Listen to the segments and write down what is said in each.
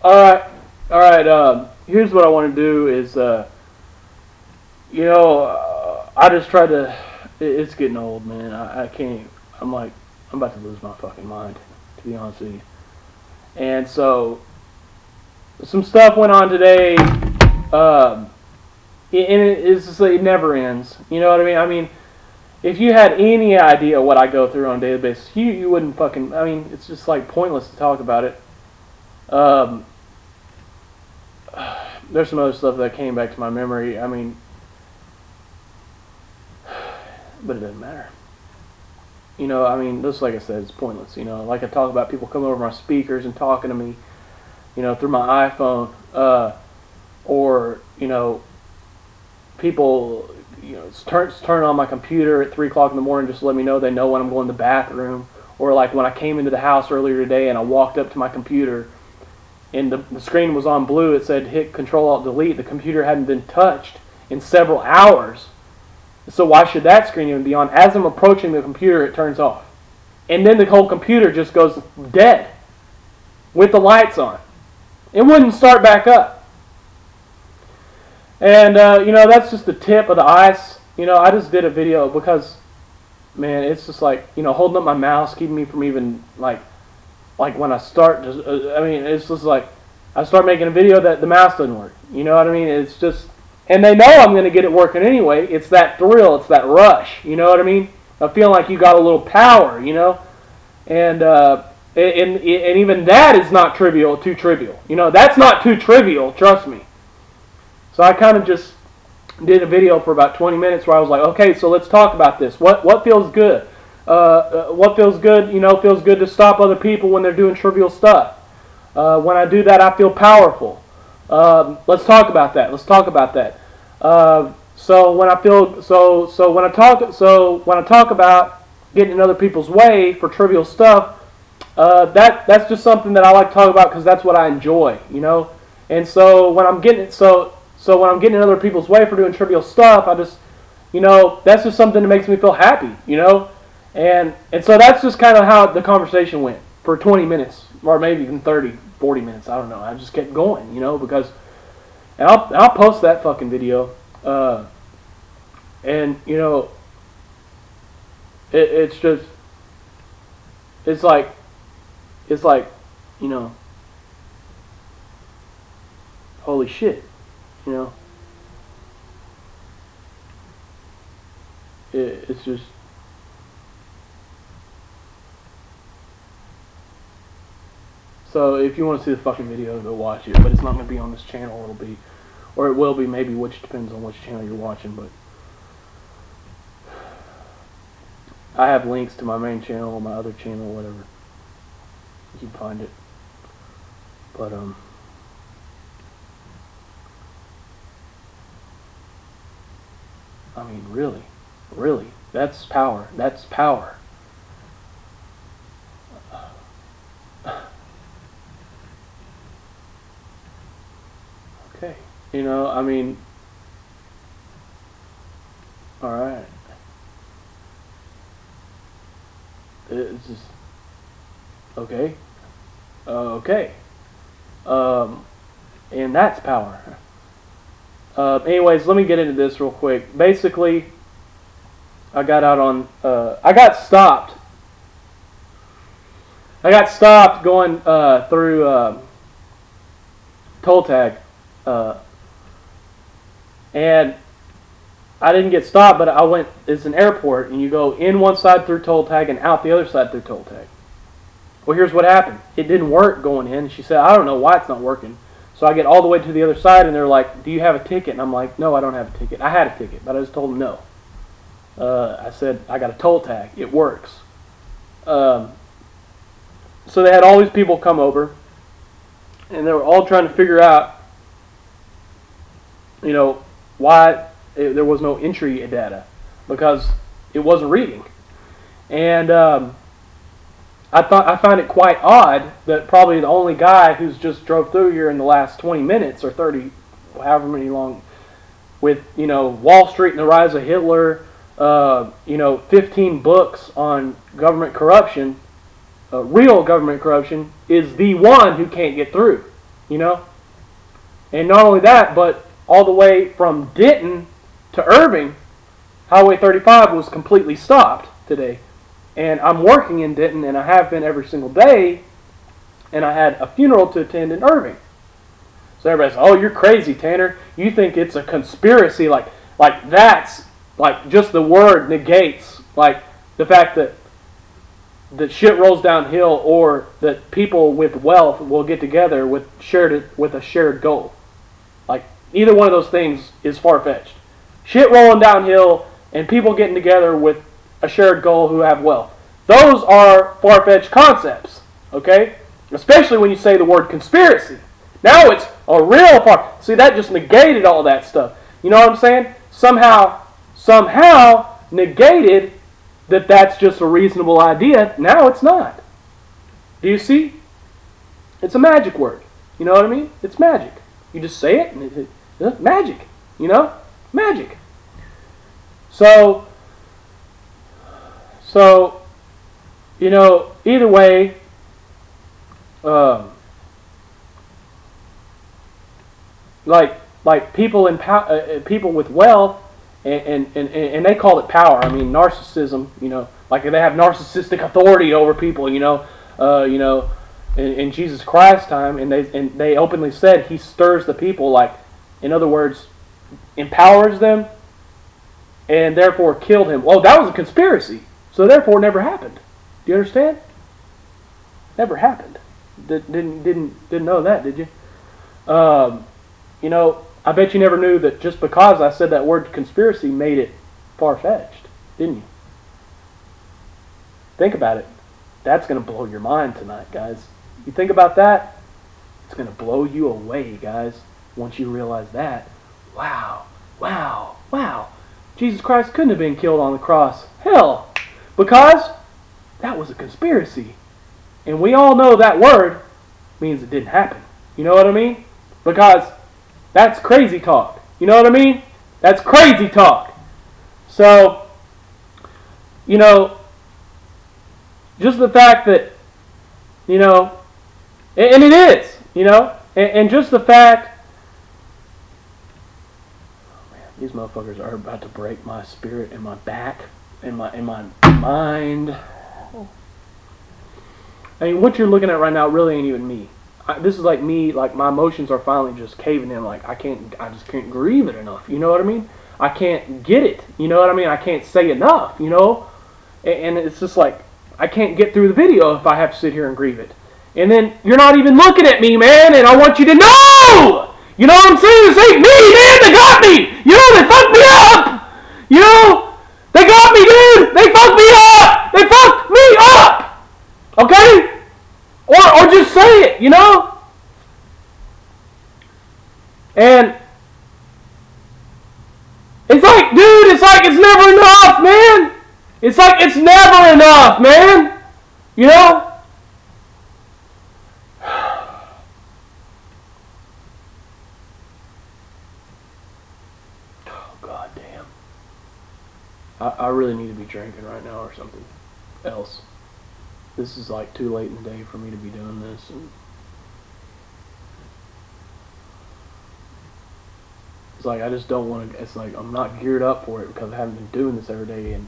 All right, all right. Here's what I want to do is, I just tried to. It's getting old, man. I can't. I'm like, I'm about to lose my fucking mind, to be honest with you. And so, some stuff went on today, and it's just like, it never ends. You know what I mean? I mean, if you had any idea what I go through on a daily basis, you wouldn't fucking. I mean, it's just like pointless to talk about it. There's some other stuff that came back to my memory. I mean, but it doesn't matter. You know, I mean, just like I said, it's pointless. You know, like I talk about people coming over my speakers and talking to me, you know, through my iPhone, or you know, people, you know, turn on my computer at 3 o'clock in the morning just to let me know they know when I'm going to the bathroom, or like when I came into the house earlier today and I walked up to my computer and the screen was on blue. It said hit Control-Alt-Delete. The computer hadn't been touched in several hours. So why should that screen even be on? As I'm approaching the computer, it turns off. And then the whole computer just goes dead with the lights on. It wouldn't start back up. And, you know, that's just the tip of the ice. You know, I just did a video because, man, it's just like, you know, holding up my mouse, keeping me from even, like when I start, I mean, it's just like, I start making a video that the mouse doesn't work. You know what I mean? It's just, and they know I'm going to get it working anyway. It's that thrill, it's that rush. You know what I mean? I feel like you got a little power, you know? And even that is not too trivial. You know, that's not too trivial, trust me. So I kind of just did a video for about 20 minutes where I was like, okay, so let's talk about this. What feels good? What feels good? You know, feels good to stop other people when they're doing trivial stuff. When I do that, I feel powerful. Let's talk about that. Let's talk about that. So when I talk about getting in other people's way for trivial stuff, that's just something that I like to talk about because that's what I enjoy, you know. And so when I'm getting when I'm getting in other people's way for doing trivial stuff, I just, you know, that's just something that makes me feel happy, you know. And so that's just kind of how the conversation went for 20 minutes, or maybe even 30, 40 minutes. I don't know. I just kept going, you know, because, and I'll post that fucking video. And, you know, it's just, it's like, you know, holy shit, you know. It's just, so if you want to see the fucking video, go watch it. But it's not going to be on this channel. It'll be, or it will be maybe, which depends on which channel you're watching. But I have links to my main channel or my other channel, whatever. You can find it. But I mean, really, that's power. That's power. Okay, you know, I mean, all right. It's just okay, okay, and that's power. Anyways, let me get into this real quick. Basically, I got out on, I got stopped. Going through Tolltag, and I didn't get stopped, but I went, it's an airport, and you go in one side through Tolltag and out the other side through Tolltag. Well, here's what happened. It didn't work going in. She said, I don't know why it's not working. So I get all the way to the other side, and they're like, do you have a ticket? And I'm like, no, I don't have a ticket. I had a ticket, but I just told them no. I said, I got a toll tag. It works. So they had all these people come over, and they were all trying to figure out, you know, why there was no entry data, because it wasn't reading. And I find it quite odd that probably the only guy who's just drove through here in the last 20 minutes or 30, however many long, with, you know, Wall Street and the Rise of Hitler, you know, 15 books on government corruption, real government corruption, is the one who can't get through. you know? And not only that, but all the way from Denton to Irving, Highway 35 was completely stopped today. And I'm working in Denton, and I have been every single day, and I had a funeral to attend in Irving. So everybody says, oh, you're crazy, Tanner. You think it's a conspiracy. Like that's, like, just the word negates, like, the fact that shit rolls downhill, or that people with wealth will get together with a shared goal. Like, either one of those things is far-fetched. Shit rolling downhill and people getting together with a shared goal who have wealth. Those are far-fetched concepts, okay? Especially when you say the word conspiracy. Now it's a real far. See, that just negated all that stuff. You know what I'm saying? Somehow negated that that's just a reasonable idea. Now it's not. Do you see? It's a magic word. You know what I mean? It's magic. You just say it, and it's magic. You know? Magic. So, you know, either way, like people in people with wealth, and they call it power. I mean, narcissism. You know, like they have narcissistic authority over people. You know, in Jesus Christ's time, and they openly said he stirs the people. Like, in other words, empowers them, and therefore killed him. Well, that was a conspiracy, so therefore it never happened. Do you understand? Never happened. Didn't know that, did you? You know, I bet you never knew that just because I said that word conspiracy made it far-fetched, didn't you? Think about it. That's going to blow your mind tonight, guys. You think about that, it's going to blow you away, guys, once you realize that. Wow, wow, wow. Jesus Christ couldn't have been killed on the cross. Hell, because that was a conspiracy. And we all know that word means it didn't happen. You know what I mean? Because that's crazy talk. You know what I mean? That's crazy talk. So, you know, just the fact that, you know, and it is, you know, and just the fact, oh man, these motherfuckers are about to break my spirit and my back and my mind. I mean, what you're looking at right now really ain't even me. This is like me, like my emotions are finally just caving in. Like I just can't grieve it enough. You know what I mean? I can't get it. You know what I mean? I can't say enough. You know, and it's just like I can't get through the video if I have to sit here and grieve it. And then you're not even looking at me, man. And I want you to know. You know what I'm saying? This ain't me, man. They got me. You know, they fucked me up. You know, they got me, dude. They fucked me up. They fucked me up. Okay? Or just say it, you know? And it's like, dude, it's like it's never enough, man. It's like it's never enough, man. You know? Oh, God damn. I really need to be drinking right now or something else. This is like too late in the day for me to be doing this. And it's like I just don't want to. It's like I'm not geared up for it because I haven't been doing this every day, and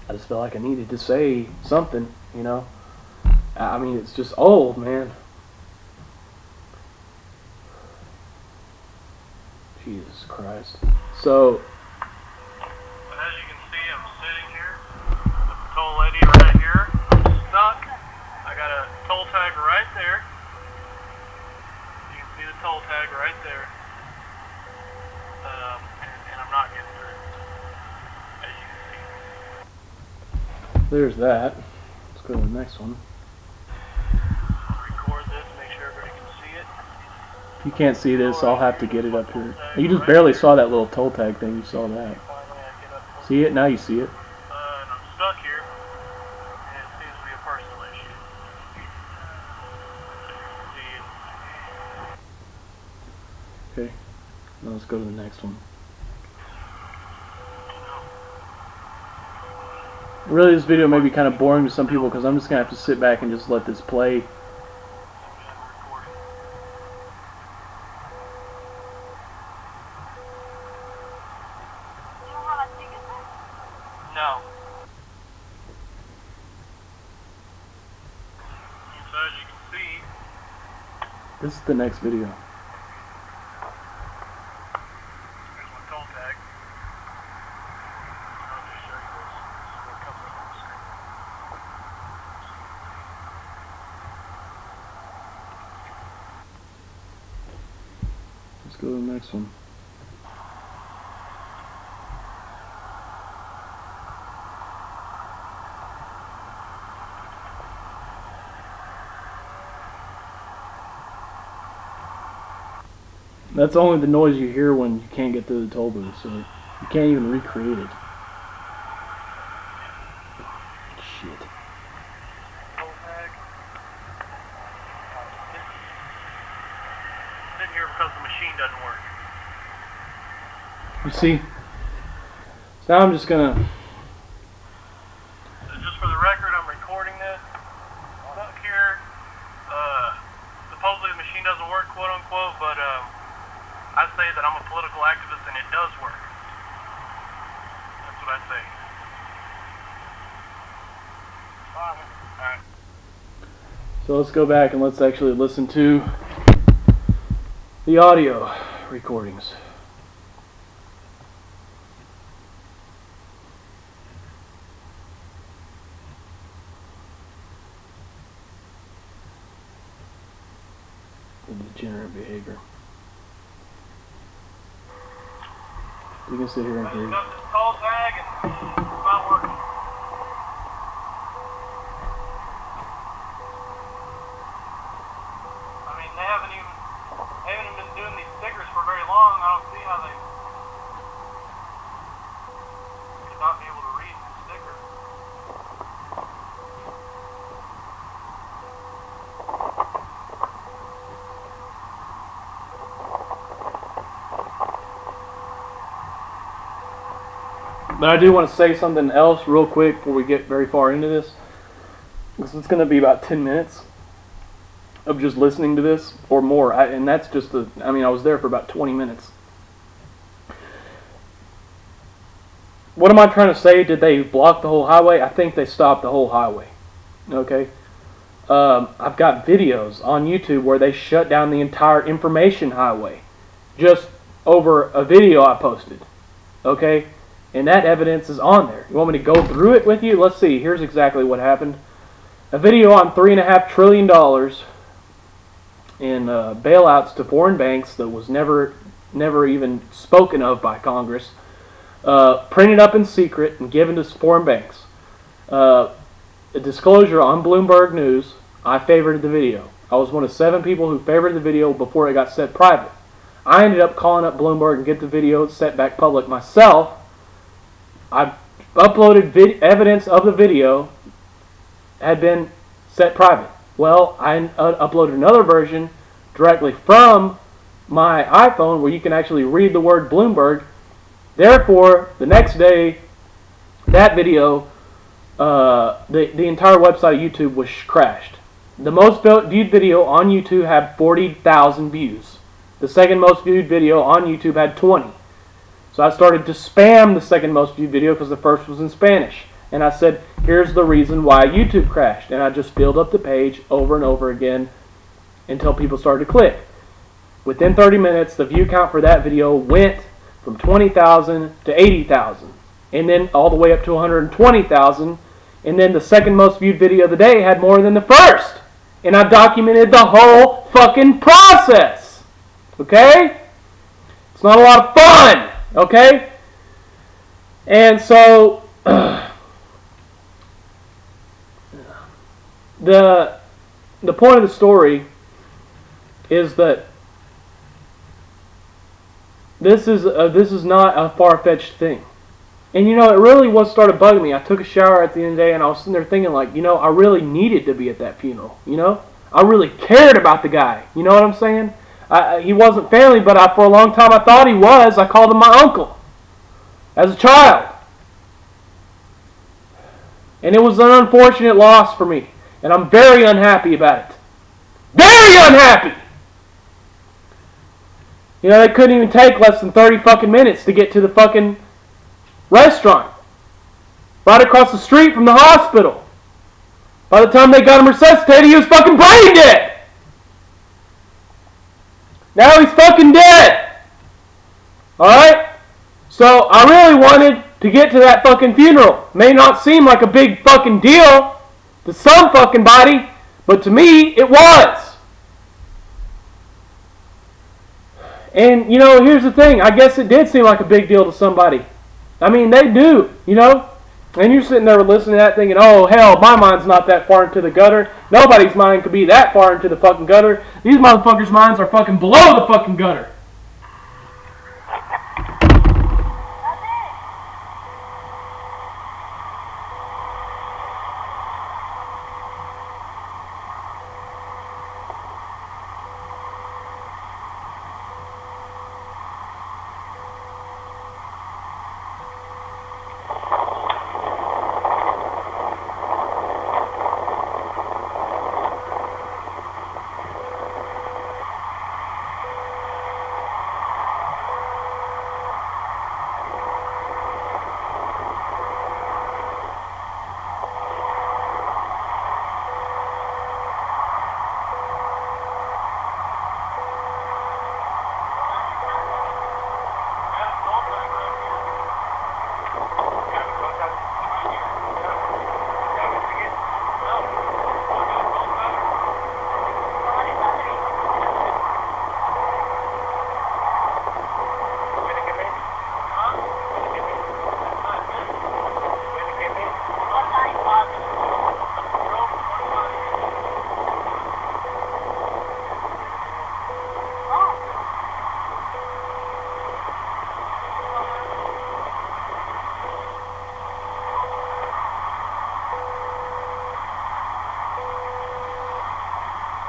I just feel like I needed to say something. You know, I mean, it's just old, man. Jesus Christ. So, as you can see, I'm sitting here with the toll lady right here. Stuck. I got a toll tag right there. You can see the toll tag right there. And I'm not getting through. As you can see. there's that. Let's go to the next one. Record this, make sure everybody can see it. If you can't see this, I'll have to get it up here. You just barely saw that little toll tag thing. You saw that. See it? Now you see it. And I'm stuck here. And it seems to be a personal issue. Okay. Now let's go to the next one. Really, this video may be kind of boring to some people because I'm just going to have to sit back and just let this play. This is the next video. Here's my toll tag. I'll just show you this. This is what comes up on the screen. Let's go to the next one. That's only the noise you hear when you can't get through the toll booth, so you can't even recreate it. Shit. Toll tag. Sitting here because the machine doesn't work. You see? So now I'm just gonna... Just for the record, I'm recording this. Stuck here. Supposedly the machine doesn't work, quote unquote, but I say that I'm a political activist and it does work. That's what I say. Alright. So let's go back and let's actually listen to the audio recordings. The degenerate behavior. You can sit here and hear. Got this toll tag and it's not working. I mean, they haven't even been doing these stickers for very long. I don't see how they could not be able to read the sticker. But I do want to say something else real quick before we get very far into this. Because it's going to be about 10 minutes of just listening to this or more. And that's just the, I mean, I was there for about 20 minutes. What am I trying to say? Did they block the whole highway? I think they stopped the whole highway. Okay? I've got videos on YouTube where they shut down the entire information highway just over a video I posted. Okay? And that evidence is on there. You want me to go through it with you? Let's see. Here's exactly what happened. A video on $3.5 trillion in bailouts to foreign banks that was never even spoken of by Congress. Printed up in secret and given to foreign banks. A disclosure on Bloomberg News. I favored the video. I was one of 7 people who favored the video before it got set private. I ended up calling up Bloomberg and get the video set back public myself. I uploaded evidence of the video had been set private. Well, I uploaded another version directly from my iPhone where you can actually read the word Bloomberg. Therefore, the next day, that video, the entire website of YouTube was crashed. The most viewed video on YouTube had 40,000 views. The second most viewed video on YouTube had 20. So I started to spam the second most viewed video because the first was in Spanish. And I said, here's the reason why YouTube crashed. And I just filled up the page over and over again until people started to click. Within 30 minutes, the view count for that video went from 20,000 to 80,000. And then all the way up to 120,000. And then the second most viewed video of the day had more than the first. And I documented the whole fucking process. Okay? It's not a lot of fun. Okay? And so the point of the story is that this is not a far-fetched thing. And you know, it really was started bugging me. I took a shower at the end of the day and I was sitting there thinking like, you know, I really needed to be at that funeral, you know? I really cared about the guy. You know what I'm saying? He wasn't family, but for a long time I thought he was. I called him my uncle as a child. And it was an unfortunate loss for me. And I'm very unhappy about it. Very unhappy! You know, they couldn't even take less than 30 fucking minutes to get to the fucking restaurant. Right across the street from the hospital. By the time they got him resuscitated, he was fucking brain dead! Now he's fucking dead. Alright? So I really wanted to get to that fucking funeral. May not seem like a big fucking deal to some fucking body, but to me, it was. And, you know, here's the thing. I guess it did seem like a big deal to somebody. I mean, they do, you know? And you're sitting there listening to that thinking, oh, hell, my mind's not that far into the gutter. Nobody's mind could be that far into the fucking gutter. These motherfuckers' minds are fucking below the fucking gutter.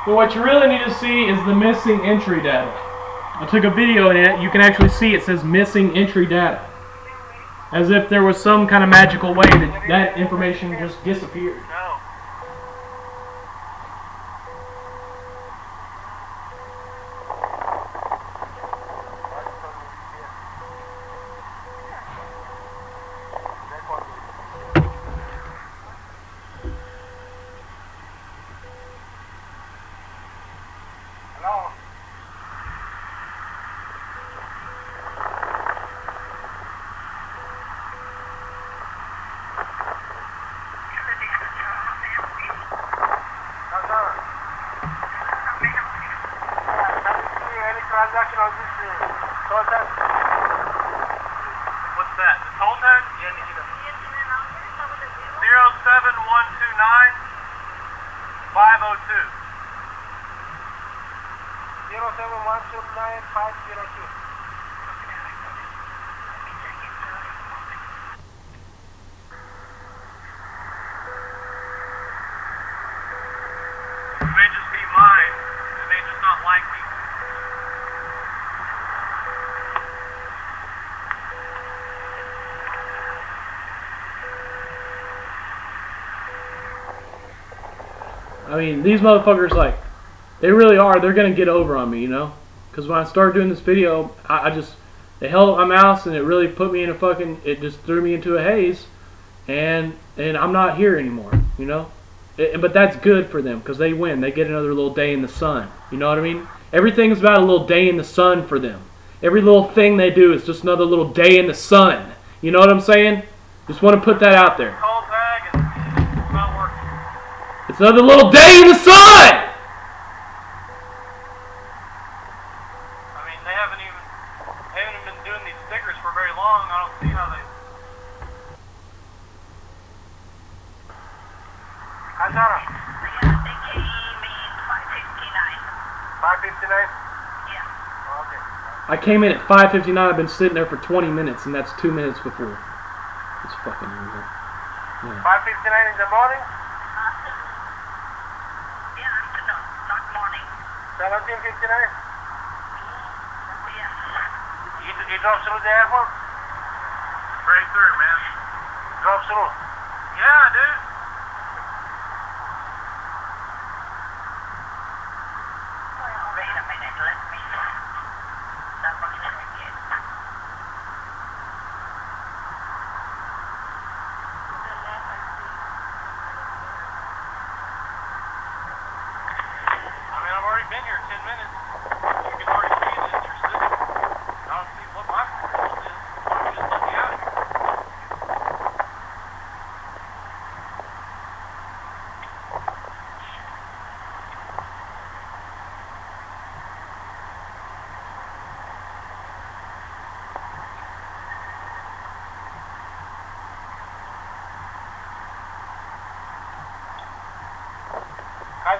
But what you really need to see is the missing entry data. I took a video in it. You can actually see it says missing entry data. As if there was some kind of magical way that that information just disappeared. No. Hello? Transaction on this Tolltag. What's that? The Tolltag? Yeah, 07129 502. 07129 502. It may just be mine. It may just not like me. I mean, these motherfuckers, like, they really are. They're going to get over on me, you know? Because when I started doing this video, they held up my mouse and it really put me in a fucking, it just threw me into a haze. And I'm not here anymore, you know? But that's good for them because they win. They get another little day in the sun. You know what I mean? Everything's about a little day in the sun for them. Every little thing they do is just another little day in the sun. You know what I'm saying? Just want to put that out there. Tolltag and it's not working. It's another little day in the sun! I mean, they haven't even been doing these stickers for very long. I don't see how they... Hi, Sarah. Yeah, they came in 5:59. 5:59? Yeah. Oh, okay. I came in at 5:59. I've been sitting there for 20 minutes, and that's 2 minutes before. It's fucking weird. Yeah. 5:59 in the morning? Yeah, afternoon, not morning. 17:59? Yes. You drove through the airport? Straight through, man. Drove through? Yeah, dude. Wait a minute, let me double check it. I mean, I've already been here 10 minutes. You can already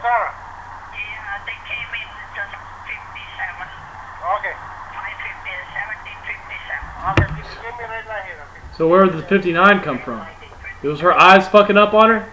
Sarah? Yeah, they came in just 57. Okay. 550 and 1757. Okay, give me right now here, okay? So where did the 59 come from? It was her eyes fucking up on her?